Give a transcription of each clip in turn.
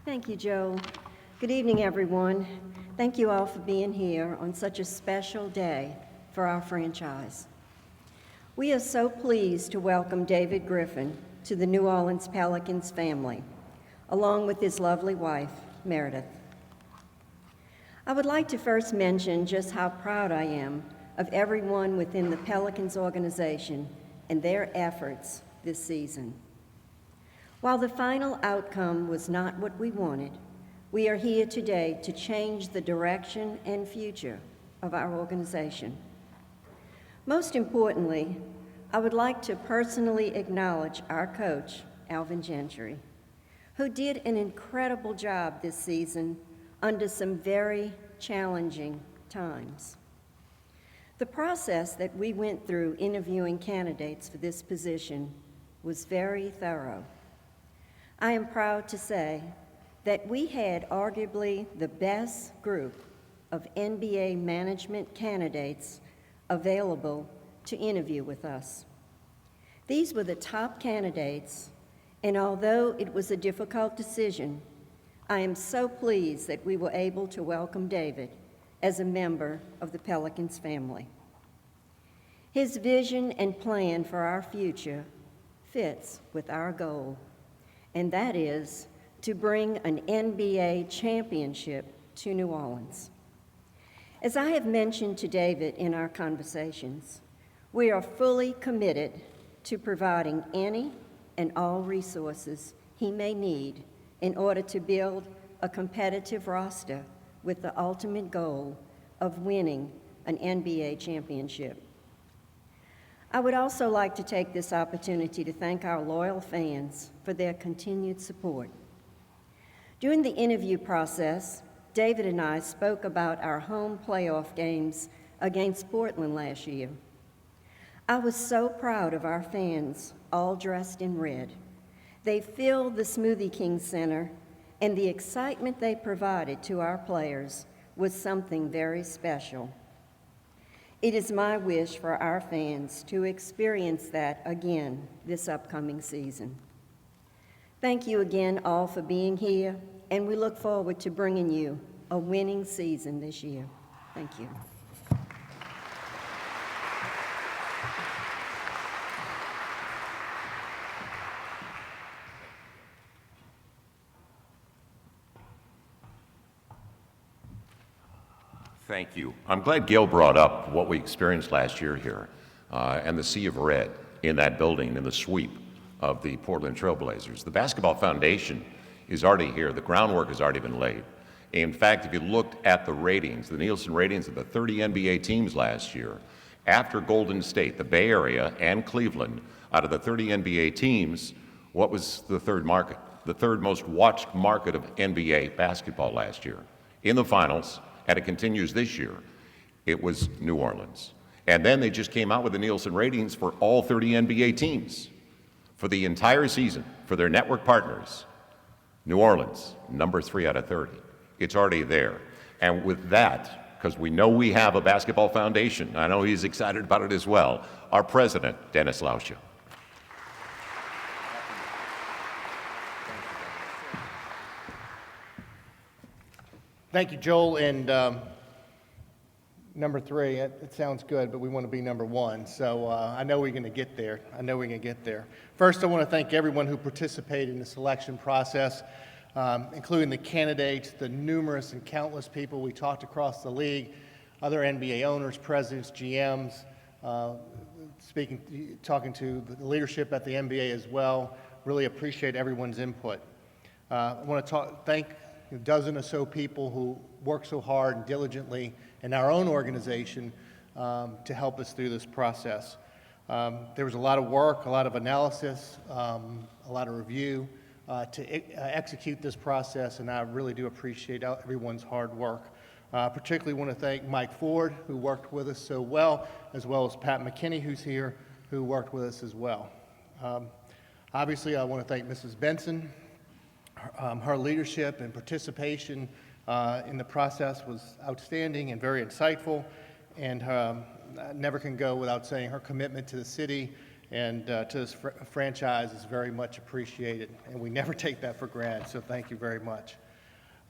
Thank you, Joel. Good evening, everyone. Thank you all for being here on such a special day for our franchise. We are so pleased to welcome David Griffin to the New Orleans Pelicans family, along with his lovely wife, Meredith. I would like to first mention just how proud I am of everyone within the Pelicans organization and their efforts this season. While the final outcome was not what we wanted, we are here today to change the direction and future of our organization. Most importantly, I would like to personally acknowledge our coach, Alvin Gentry, who did an incredible job this season under some very challenging times. The process that we went through interviewing candidates for this position was very thorough. I am proud to say that we had arguably the best group of NBA management candidates available to interview with us. These were the top candidates, and although it was a difficult decision, I am so pleased that we were able to welcome David as a member of the Pelicans family. His vision and plan for our future fits with our goal, and that is to bring an NBA championship to New Orleans. As I have mentioned to David in our conversations, we are fully committed to providing any and all resources he may need in order to build a competitive roster with the ultimate goal of winning an NBA championship. I would also like to take this opportunity to thank our loyal fans for their continued support. During the interview process, David and I spoke about our home playoff games against Portland last year. I was so proud of our fans, all dressed in red. They filled the Smoothie King Center, and the excitement they provided to our players was something very special. It is my wish for our fans to experience that again this upcoming season. Thank you again all for being here, and we look forward to bringing you a winning season this year. Thank you. Thank you. I'm glad Gail brought up what we experienced last year here and the sea of red in that building and the sweep of the Portland Trailblazers. The basketball foundation is already here. The groundwork has already been laid. In fact, if you looked at the ratings, the Nielsen ratings of the 30 NBA teams last year, after Golden State, the Bay Area, and Cleveland, out of the 30 NBA teams, what was the third market? The third most watched market of NBA basketball last year. In the finals, and it continues this year, it was New Orleans. And then they just came out with the Nielsen ratings for all 30 NBA teams for the entire season, for their network partners. New Orleans, number 3 out of 30. It's already there. And with that, because we know we have a basketball foundation, I know he's excited about it as well, our president, Dennis Lauscha. Thank you, Joel. And number 3, it sounds good, but we want to be number 1. So I know we're going to get there. First, I want to thank everyone who participated in the selection process, including the candidates, the numerous and countless people we talked across the league, other NBA owners, presidents, GMs, talking to the leadership at the NBA as well. Really appreciate everyone's input. I want to thank a dozen or so people who work so hard and diligently in our own organization to help us through this process. There was a lot of work, a lot of analysis, a lot of review to execute this process, and I really do appreciate everyone's hard work. Particularly want to thank Mike Ford, who worked with us so well as Pat McKinney, who's here, who worked with us as well. Obviously, I want to thank Mrs. Benson. Her leadership and participation in the process was outstanding and very insightful, and never can go without saying her commitment to the city and to this franchise is very much appreciated, and we never take that for granted, so thank you very much.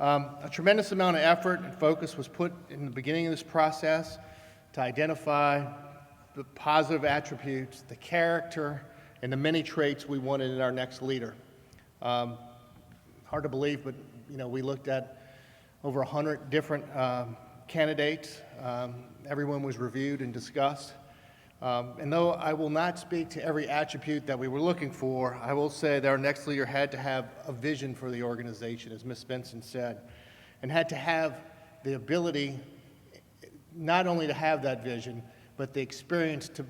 A tremendous amount of effort and focus was put in the beginning of this process to identify the positive attributes, the character, and the many traits we wanted in our next leader. Hard to believe, but we looked at over 100 different candidates. Everyone was reviewed and discussed. And though I will not speak to every attribute that we were looking for, I will say that our next leader had to have a vision for the organization, as Ms. Benson said, and had to have the ability not only to have that vision, but the experience to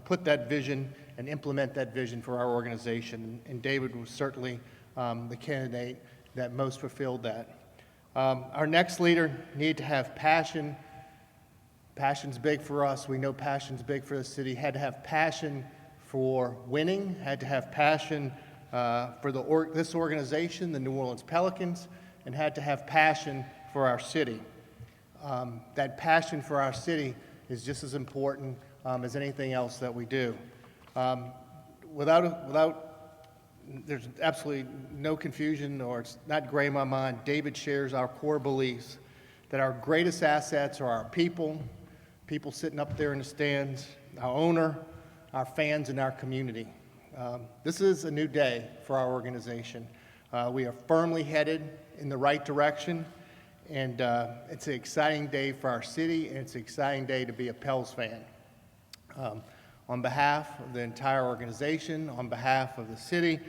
put that vision and implement that vision for our organization. And David was certainly the candidate that most fulfilled that. Our next leader needed to have passion. Passion's big for us. We know passion's big for the city. Had to have passion for winning. Had to have passion for this organization, the New Orleans Pelicans, and had to have passion for our city. That passion for our city is just as important as anything else that we do. There's absolutely no confusion, or it's not gray in my mind. David shares our core beliefs that our greatest assets are our people sitting up there in the stands, our owner, our fans, and our community. This is a new day for our organization. We are firmly headed in the right direction, and it's an exciting day for our city, and it's an exciting day to be a Pels fan. On behalf of the entire organization, on behalf of the city,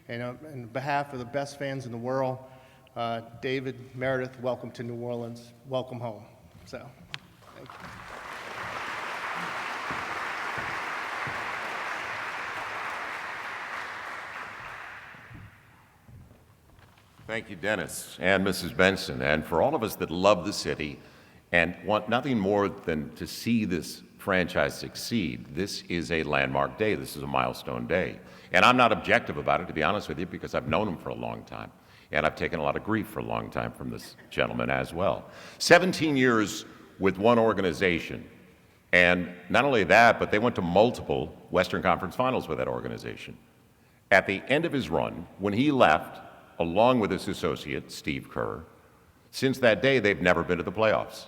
and on behalf of the best fans in the world, David, Meredith, welcome to New Orleans. Welcome home. So, thank you. Thank you, Dennis and Mrs. Benson, and for all of us that love the city and want nothing more than to see this franchise succeed. This is a landmark day. This is a milestone day. And I'm not objective about it, to be honest with you, because I've known him for a long time. And I've taken a lot of grief for a long time from this gentleman as well. 17 years with one organization. And not only that, but they went to multiple Western Conference Finals with that organization. At the end of his run, when he left, along with his associate, Steve Kerr, since that day, they've never been to the playoffs.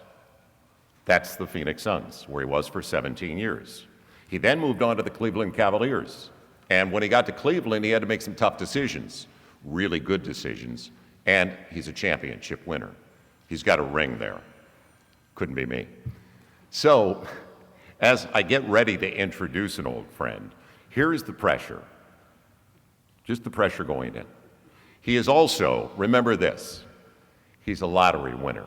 That's the Phoenix Suns, where he was for 17 years. He then moved on to the Cleveland Cavaliers. And when he got to Cleveland, he had to make some tough decisions, really good decisions. And he's a championship winner. He's got a ring there. Couldn't be me. So, as I get ready to introduce an old friend, here is the pressure. Just the pressure going in. He is also, remember this, he's a lottery winner.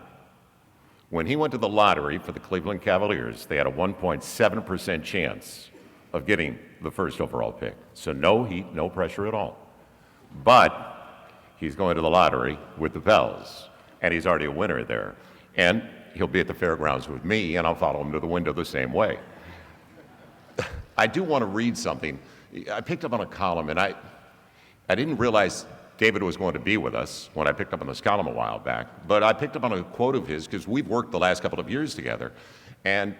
When he went to the lottery for the Cleveland Cavaliers, they had a 1.7% chance of getting the first overall pick. So no heat, no pressure at all. But he's going to the lottery with the Pels, and he's already a winner there. And he'll be at the fairgrounds with me, and I'll follow him to the window the same way. I do want to read something. I picked up on a column, and I didn't realize David was going to be with us when I picked up on this column a while back, but I picked up on a quote of his because we've worked the last couple of years together, and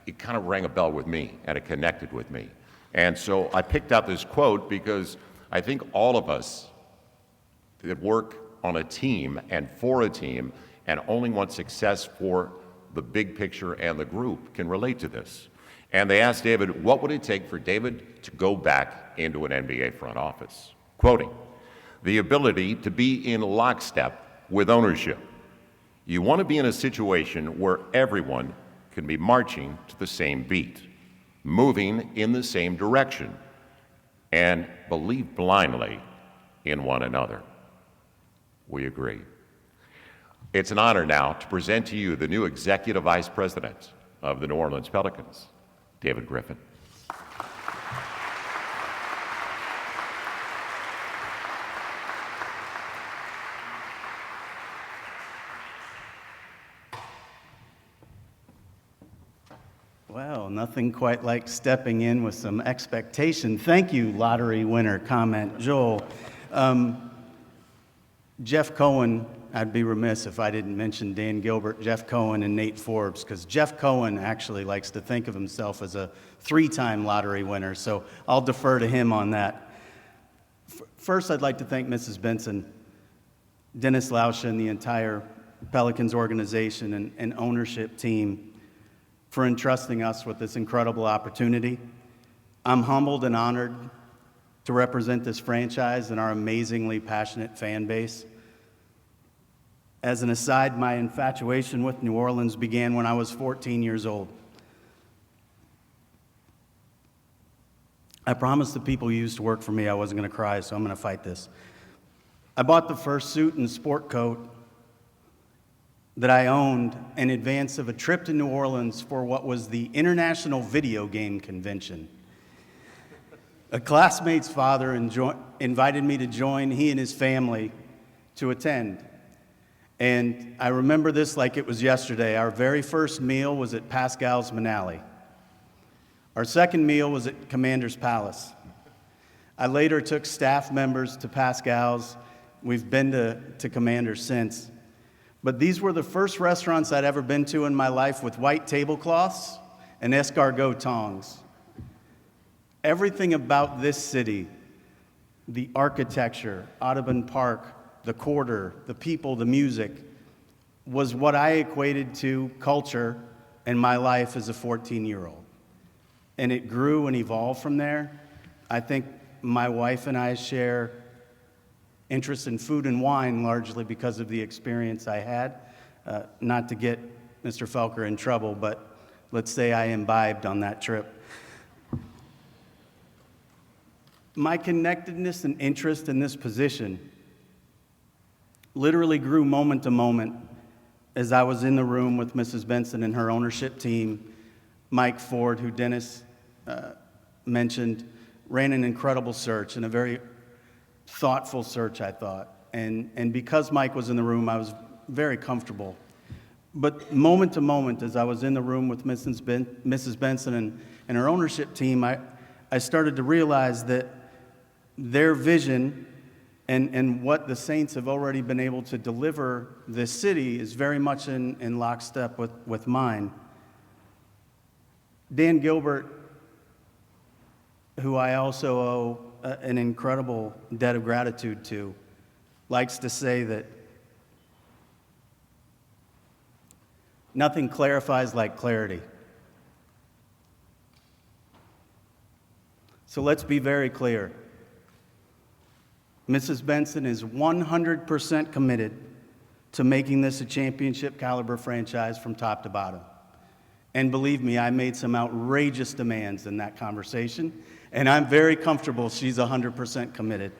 it kind of rang a bell with me, and it connected with me. And so I picked out this quote because I think all of us that work on a team and for a team and only want success for the big picture and the group can relate to this. And they asked David, what would it take for David to go back into an NBA front office? Quoting, the ability to be in lockstep with ownership. You want to be in a situation where everyone can be marching to the same beat, moving in the same direction, and believe blindly in one another. We agree. It's an honor now to present to you the new Executive Vice President of the New Orleans Pelicans, David Griffin. Well, nothing quite like stepping in with some expectation. Thank you, lottery winner comment, Joel. Jeff Cohen I'd be remiss if I didn't mention Dan Gilbert, Jeff Cohen, and Nate Forbes, because Jeff Cohen actually likes to think of himself as a 3-time lottery winner, so I'll defer to him on that. First, I'd like to thank Mrs. Benson, Dennis Lauscha, and the entire Pelicans organization and ownership team for entrusting us with this incredible opportunity. I'm humbled and honored to represent this franchise and our amazingly passionate fan base. As an aside, my infatuation with New Orleans began when I was 14 years old. I promised the people who used to work for me I wasn't going to cry, so I'm going to fight this. I bought the first suit and sport coat that I owned in advance of a trip to New Orleans for what was the International Video Game Convention. A classmate's father invited me to join he and his family to attend. And I remember this like it was yesterday. Our very first meal was at Pascal's Manali. Our second meal was at Commander's Palace. I later took staff members to Pascal's. We've been to Commander's since. But these were the first restaurants I'd ever been to in my life with white tablecloths and escargot tongs. Everything about this city, the architecture, Audubon Park, the quarter, the people, the music, was what I equated to culture in my life as a 14-year-old. And it grew and evolved from there. I think my wife and I share interest in food and wine largely because of the experience I had. Not to get Mr. Felker in trouble, but let's say I imbibed on that trip. My connectedness and interest in this position literally grew moment to moment as I was in the room with Mrs. Benson and her ownership team. Mike Ford, who Dennis mentioned, ran an incredible search and a very thoughtful search, I thought. And because Mike was in the room, I was very comfortable. But moment to moment, as I was in the room with Mrs. Benson and her ownership team, I started to realize that their vision and what the Saints have already been able to deliver this city is very much in lockstep with mine. Dan Gilbert, who I also owe an incredible debt of gratitude to, likes to say that nothing clarifies like clarity. So let's be very clear. Mrs. Benson is 100% committed to making this a championship caliber franchise from top to bottom. And believe me, I made some outrageous demands in that conversation, and I'm very comfortable she's 100% committed.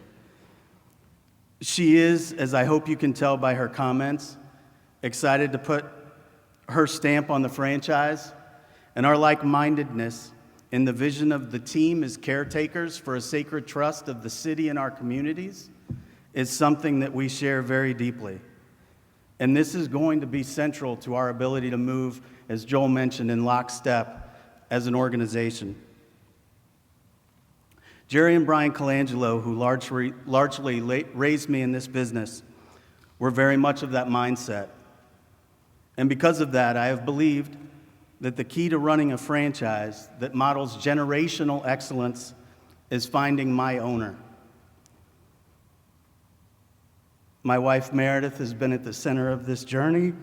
She is, as I hope you can tell by her comments, excited to put her stamp on the franchise, and our like-mindedness in the vision of the team as caretakers for a sacred trust of the city and our communities is something that we share very deeply. And this is going to be central to our ability to move, as Joel mentioned, in lockstep as an organization. Jerry and Brian Colangelo, who largely raised me in this business, were very much of that mindset. And because of that, I have believed that the key to running a franchise that models generational excellence is finding my owner. My wife, Meredith, has been at the center of this journey.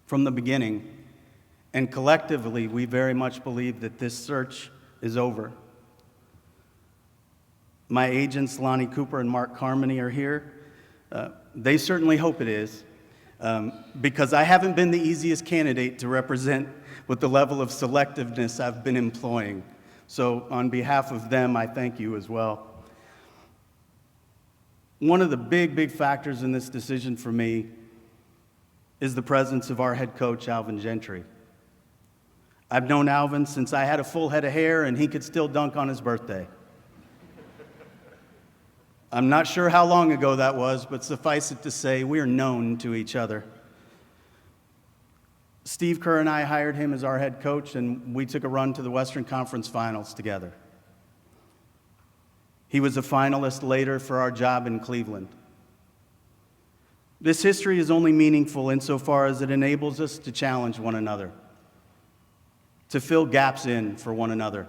From the beginning, and collectively, we very much believe that this search is over. My agents, Lonnie Cooper and Mark Carmody, are here. They certainly hope it is, because I haven't been the easiest candidate to represent with the level of selectiveness I've been employing. So on behalf of them, I thank you as well. One of the big factors in this decision for me is the presence of our head coach, Alvin Gentry. I've known Alvin since I had a full head of hair and he could still dunk on his birthday. I'm not sure how long ago that was, but suffice it to say, we're known to each other. Steve Kerr and I hired him as our head coach, and we took a run to the Western Conference Finals together. He was a finalist later for our job in Cleveland. This history is only meaningful insofar as it enables us to challenge one another, to fill gaps in for one another.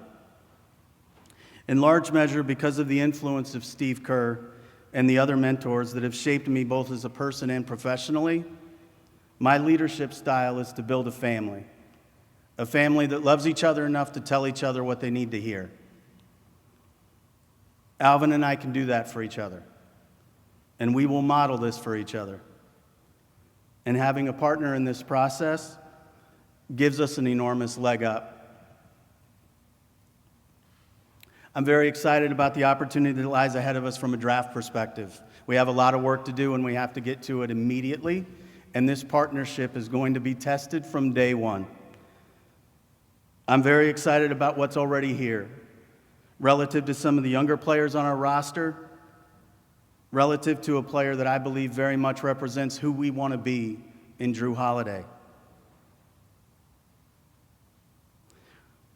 In large measure, because of the influence of Steve Kerr and the other mentors that have shaped me both as a person and professionally, my leadership style is to build a family that loves each other enough to tell each other what they need to hear. Alvin and I can do that for each other, and we will model this for each other. And having a partner in this process gives us an enormous leg up. I'm very excited about the opportunity that lies ahead of us from a draft perspective. We have a lot of work to do, and we have to get to it immediately, and this partnership is going to be tested from day one. I'm very excited about what's already here, relative to some of the younger players on our roster, relative to a player that I believe very much represents who we want to be in Drew Holiday,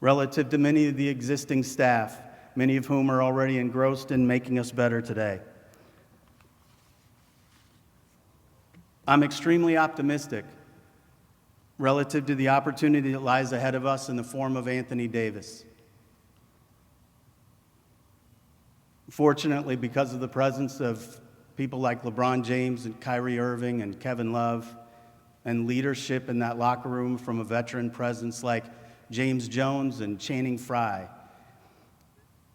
relative to many of the existing staff, many of whom are already engrossed in making us better today. I'm extremely optimistic relative to the opportunity that lies ahead of us in the form of Anthony Davis. Fortunately, because of the presence of people like LeBron James and Kyrie Irving and Kevin Love, and leadership in that locker room from a veteran presence like James Jones and Channing Frye,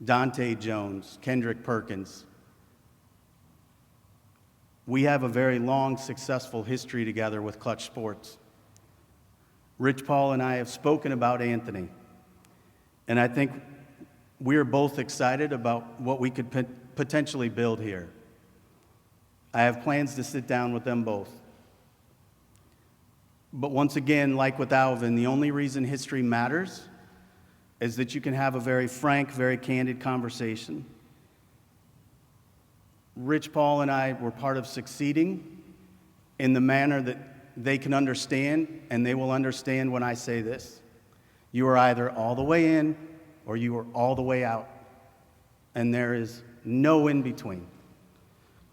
Dante Jones, Kendrick Perkins. We have a very long, successful history together with Clutch Sports. Rich Paul and I have spoken about Anthony, and I think we're both excited about what we could potentially build here. I have plans to sit down with them both. But once again, like with Alvin, the only reason history matters is that you can have a very frank, very candid conversation. Rich Paul and I were part of succeeding in the manner that they can understand, and they will understand when I say this. You are either all the way in or you are all the way out, and there is no in between.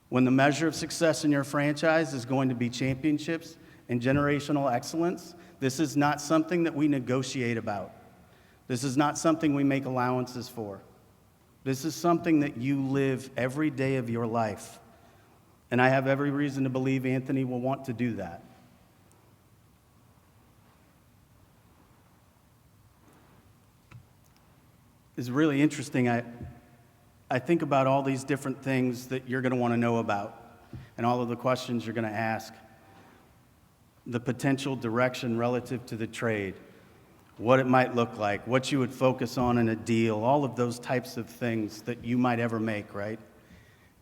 When the measure of success in your franchise is going to be championships and generational excellence, this is not something that we negotiate about. This is not something we make allowances for. This is something that you live every day of your life. And I have every reason to believe Anthony will want to do that. It's really interesting. I think about all these different things that you're going to want to know about and all of the questions you're going to ask. The potential direction relative to the trade, what it might look like, what you would focus on in a deal, all of those types of things that you might ever make, right?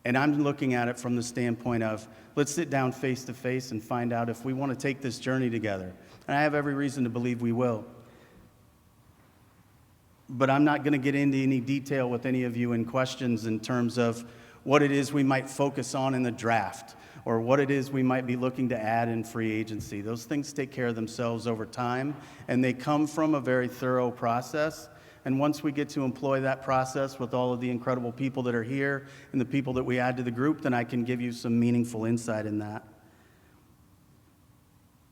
And I'm looking at it from the standpoint of, let's sit down face to face and find out if we want to take this journey together. And I have every reason to believe we will. But I'm not going to get into any detail with any of you in questions in terms of what it is we might focus on in the draft or what it is we might be looking to add in free agency. Those things take care of themselves over time, and they come from a very thorough process. And once we get to employ that process with all of the incredible people that are here and the people that we add to the group, then I can give you some meaningful insight in that.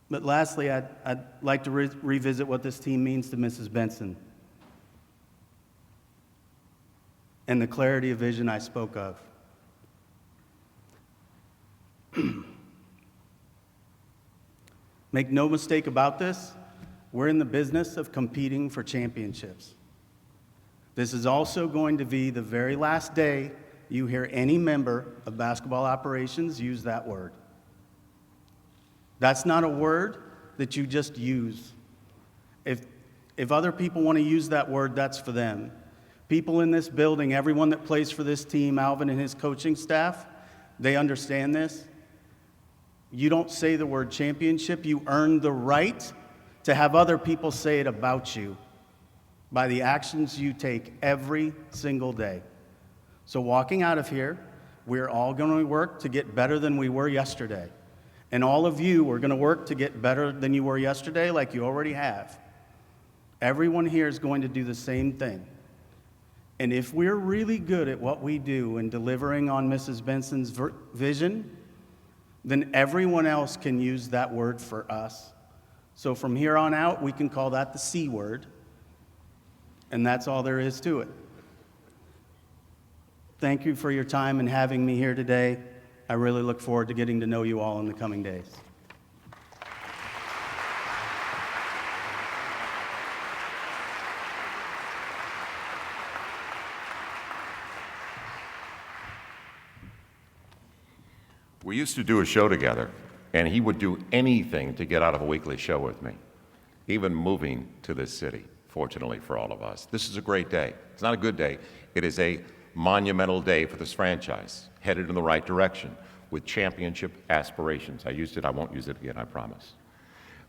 But lastly, I'd like to revisit what this team means to Mrs. Benson and the clarity of vision I spoke of. Make no mistake about this, we're in the business of competing for championships. This is also going to be the very last day you hear any member of basketball operations use that word. That's not a word that you just use. If other people want to use that word, that's for them. People in this building, everyone that plays for this team, Alvin and his coaching staff, they understand this. You don't say the word championship. You earn the right to have other people say it about you by the actions you take every single day. So walking out of here, we're all going to work to get better than we were yesterday. And all of you are going to work to get better than you were yesterday, like you already have. Everyone here is going to do the same thing. And if we're really good at what we do in delivering on Mrs. Benson's vision, then everyone else can use that word for us. So from here on out, we can call that the C word, and that's all there is to it. Thank you for your time and having me here today. I really look forward to getting to know you all in the coming days. We used to do a show together, and he would do anything to get out of a weekly show with me, even moving to this city, fortunately for all of us. This is a great day. It's not a good day. It is a monumental day for this franchise, headed in the right direction with championship aspirations. I used it. I won't use it again, I promise.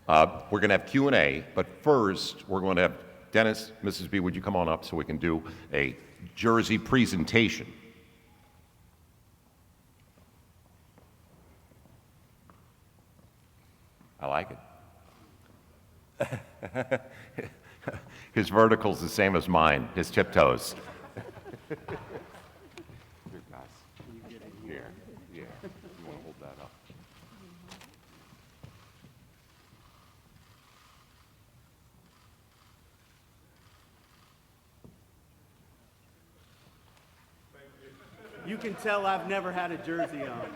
We're going to have Q&A, but first we're going to have Dennis, Mrs. B, would you come on up so we can do a jersey presentation? I like it. His vertical's the same as mine, his tiptoes. Here, guys. Here, yeah. You want to hold that up? You can tell I've never had a jersey on.